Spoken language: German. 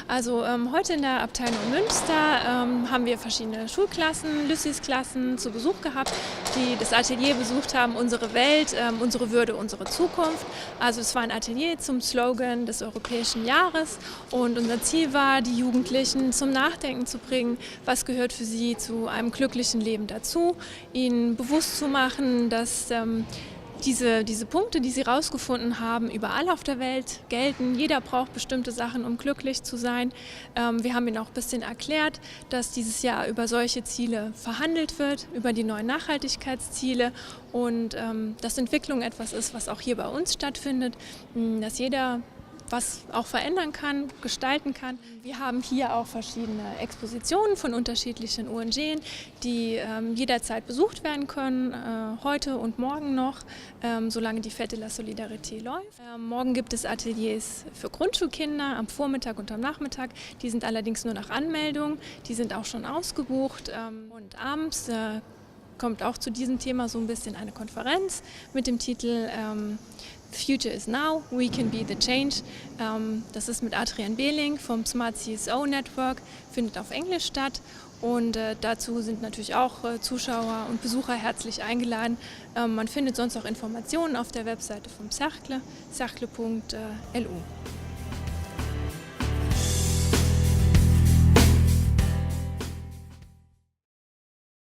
Also heute in der Abteilung Münster haben wir verschiedene Schulklassen, Lüssis-Klassen zu Besuch gehabt, die das Atelier besucht haben, unsere Welt, unsere Würde, unsere Zukunft. Also es war ein Atelier zum Slogan des Europäischen Jahres und unser Ziel war, die Jugendlichen zum Nachdenken zu bringen, was gehört für sie zu einem glücklichen Leben dazu, ihnen bewusst zu machen, dass diese Punkte, die sie herausgefunden haben, überall auf der Welt gelten. Jeder braucht bestimmte Sachen, um glücklich zu sein. Wir haben ihnen auch ein bisschen erklärt, dass dieses Jahr über solche Ziele verhandelt wird, über die neuen Nachhaltigkeitsziele und dass Entwicklung etwas ist, was auch hier bei uns stattfindet, dass jeder was auch verändern kann, gestalten kann. Wir haben hier auch verschiedene Expositionen von unterschiedlichen ONGs, die jederzeit besucht werden können, heute und morgen noch, solange die Fête de la Solidarité läuft. Morgen gibt es Ateliers für Grundschulkinder am Vormittag und am Nachmittag. Die sind allerdings nur nach Anmeldung, die sind auch schon ausgebucht. Und abends kommt auch zu diesem Thema so ein bisschen eine Konferenz mit dem Titel Future is now, we can be the change. Das ist mit Adrian Behling vom Smart CSO Network, findet auf Englisch statt. Und dazu sind natürlich auch Zuschauer und Besucher herzlich eingeladen. Man findet sonst auch Informationen auf der Webseite vom Cercle, cercle.lu.